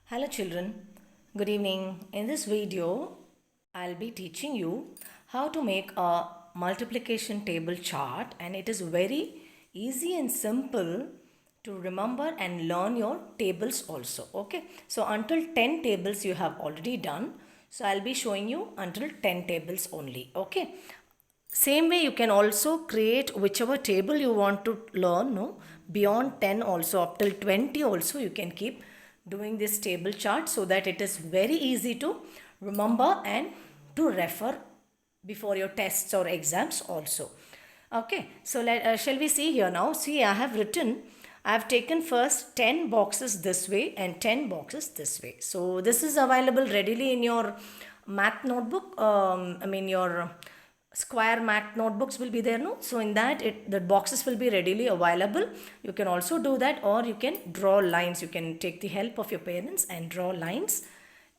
Hello children, good evening. In this video, I'll be teaching you how to make a multiplication table chart, and it is very easy and simple to remember and learn your tables also. Okay, so until 10 tables you have already done. So I'll be showing you until 10 tables only. Okay, same way you can also create whichever table you want to learn, no, beyond 10 also, up till 20 also you can keep doing this table chart, so that it is very easy to remember and to refer before your tests or exams also. Okay, so shall we see here now? See, I have taken first 10 boxes this way and 10 boxes this way. So this is available readily in your math notebook. Your square math notebooks will be there, no? So in that, the boxes will be readily available. You can also do that, or you can draw lines. You can take the help of your parents and draw lines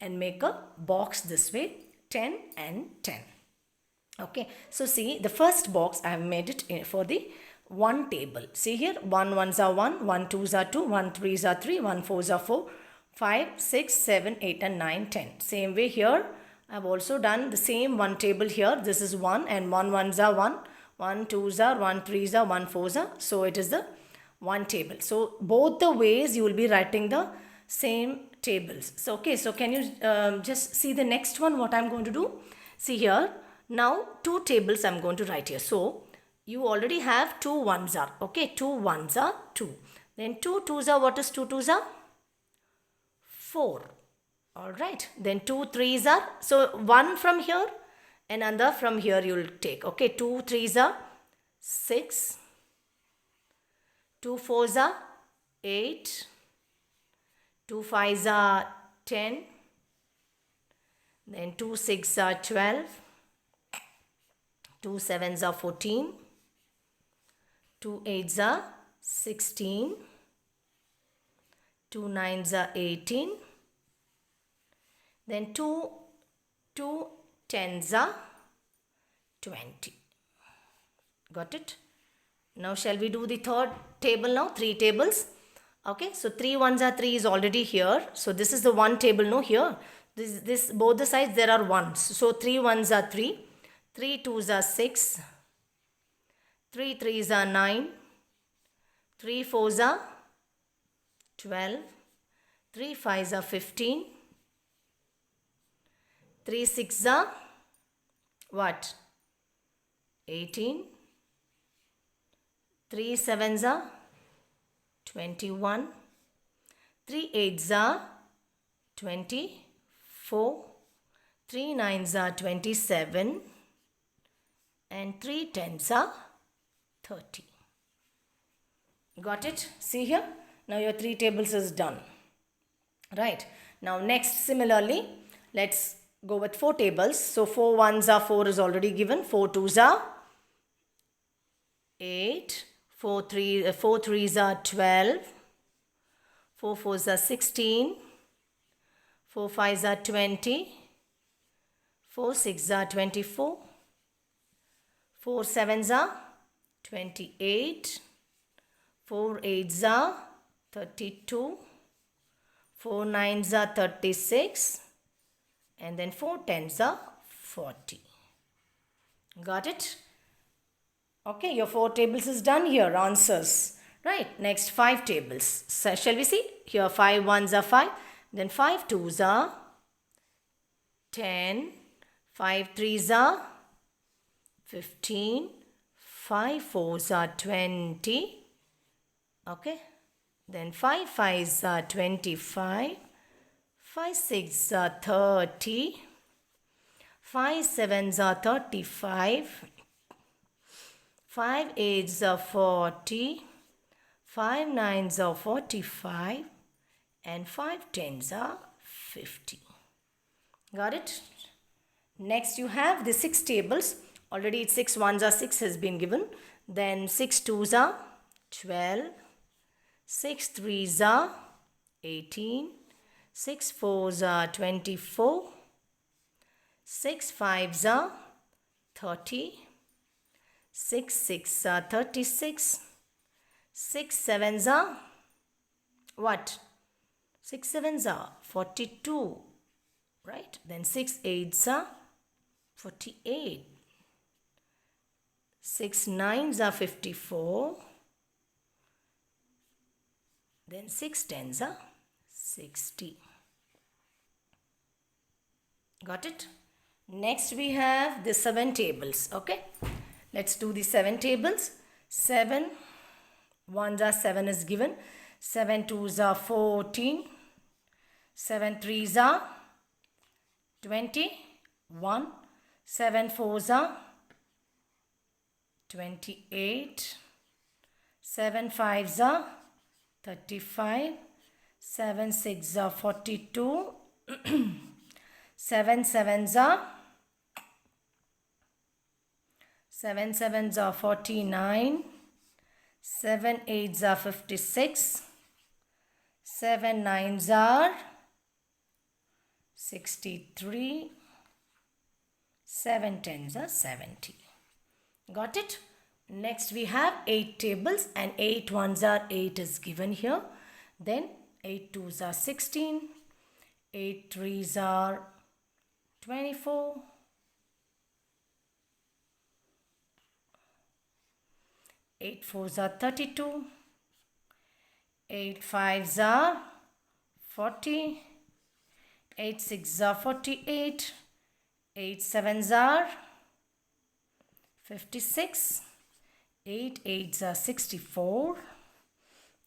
and make a box this way, 10 and 10. Okay, so see, the first box I have made it for the one table. See here, 1 ones are 1, 1 twos are 2, 1 threes are 3, 1 fours are 4, 5, 6, 7, 8 and 9, 10. Same way here, I have also done the same one table here. This is 1 and 1 ones are 1, 1 twos are, 1 threes are, 1 fours are. So it is the one table. So both the ways you will be writing the same tables. So okay, so can you just see the next one, what I am going to do? See here, now two tables I am going to write here. So you already have two ones are, okay, two ones are 2. Then two twos are, what is two twos are? 4. Alright, then two threes are, so one from here and another from here you will take. Okay, two threes are 6, two fours are 8, two fives are 10, then two six are 12, two sevens are 14, two eights are 16, two nines are 18, then two tens are 20. Got it? Now shall we do the third table now? 3 tables. Okay, so 3 ones are 3 is already here. So this is the one table, no, here. This both the sides there are ones. So 3 ones are 3, 3 twos are 6, 3 threes are 9, 3 fours are 12, 3 fives are 15, 3 six are what? 18, 3 sevens are 21, 3 eights are 24, 3 nines are 27 and 3 tens are 30. Got it? See here? Now your 3 tables is done. Right. Now next, similarly, let's go with 4 tables. So 4 ones are 4 is already given. 4 twos are 8. 4 threes are 12. 4 fours are 16. 4 fives are 20. 4 sixes are 24. 4 sevens are 28. 4 eights are 32. 4 nines are 36. And then 4 tens are 40. Got it? Okay, your 4 tables is done here, answers. Right, next 5 tables. So, shall we see? Here 5 ones are 5. Then 5 twos are 10. 5 threes are 15. 5 fours are 20. Okay. Then 5 fives are 25. 5 sixes are 30. 5 sevens are 35. 5 eights are 40. 5 nines are 45. And 5 tens are 50. Got it? Next you have the 6 tables. Already 6 ones are 6 has been given. Then 6 twos are 12. 6 threes are 18. 6 fours are 24. 6 fives are 30. 6 sixes are 36. 6 sevens are what? 6 sevens are 42, right? Then 6 eights are 48. 6 nines are 54. Then 6 tens are 60. Got it? Next we have the 7 tables. Okay, let's do the 7 tables. 7 ones are 7 is given. 7 twos are 14. 7 threes are 21. 7 fours are 28. 7 fives are 35. 7 sixes are 42. 7 sevens are 49. 7 eights are 56. 7 nines are 63. 7 tens are 70. Got it? Next we have 8 tables, and 8 ones are 8 is given here. Then 8 twos are 16. 8 threes are 24. 8 fours are 32. 8 fives are 40. 8 sixes are 48. 8 sevens are 56. 8 eights are 64.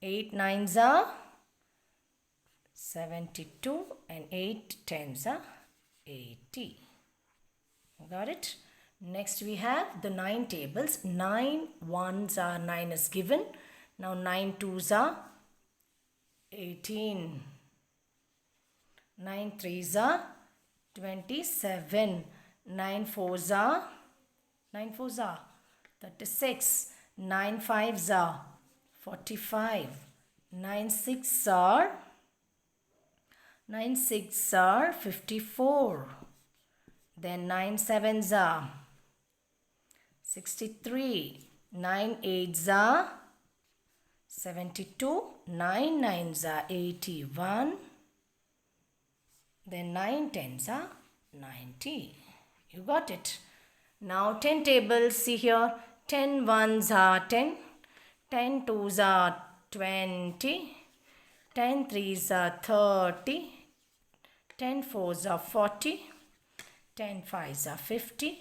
8 nines are 72. And 8 tens are 80. Got it? Next we have the 9 tables. 9 ones are 9 is given. Now 9 twos are 18. 9 threes are 27. 9 fours are 36. 9 fives are 45. 9 sixes are 54. Then 9 sevens are 63. 9 eights are 72. 9 nines are 81. Then 9 tens are 90. You got it. Now 10 tables. See here. 10 ones are 10. 10 twos are 20. 10 threes are 30. 10 fours are 40. 10 fives are 50.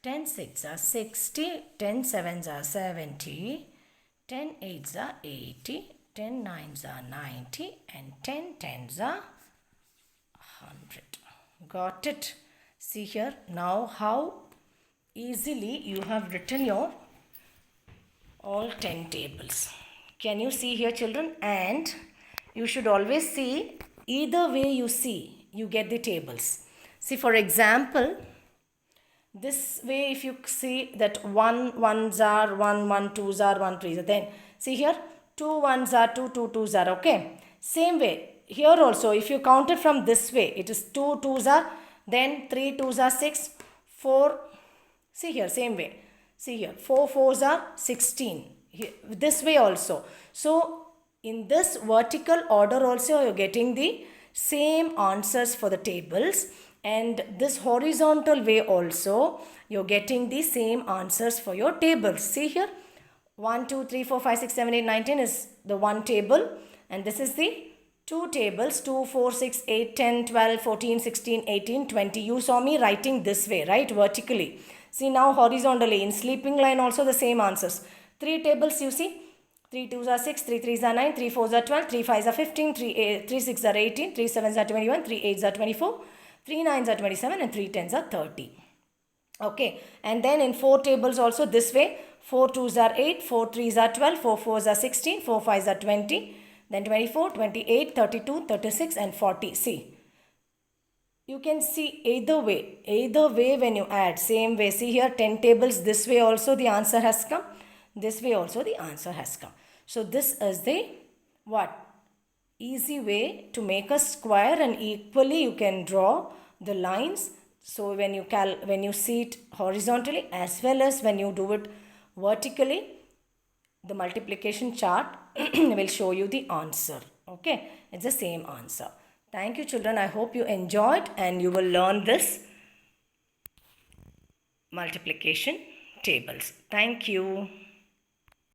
10 sixes are 60. 10 sevens are 70. 10 eights are 80. 10 nines are 90. And 10 tens are 100. Got it? See here. Now how easily you have written your all 10 tables. Can you see here, children? And you should always see, either way you see, you get the tables. See, for example, this way if you see that 1 ones are 1, 1 twos are 1 threes are, then see here 2 ones are 2, 2 twos are, okay. Same way here also, if you count it from this way, it is 2 twos are, then 3 twos are 6, 4, see here, same way. See here, 4 fours are 16. Here, this way also. So, in this vertical order also, you are getting the same answers for the tables. And this horizontal way also, you are getting the same answers for your tables. See here, 1, 2, 3, 4, 5, 6, 7, 8, 9, 10 is the one table. And this is the two tables, 2, 4, 6, 8, 10, 12, 14, 16, 18, 20. You saw me writing this way, right? Vertically. See now horizontally, in sleeping line also the same answers. 3 tables you see. 3 twos are 6, 3 threes are 9, 3 fours are 12, 3 fives are 15, 3 sixes are 18, 3 sevens are 21, 3 eights are 24, 3 nines are 27 and 3 tens are 30. Okay, and then in 4 tables also this way, 4 twos are 8, 4 threes are 12, 4 fours are 16, 4 fives are 20, then 24, 28, 32, 36 and 40. See, you can see either way when you add, same way. See here 10 tables, this way also the answer has come, this way also the answer has come. So this is the what? Easy way to make a square, and equally you can draw the lines. So when you see it horizontally as well as when you do it vertically, the multiplication chart will show you the answer. Okay. It's the same answer. Thank you, children. I hope you enjoyed and you will learn this multiplication tables. Thank you.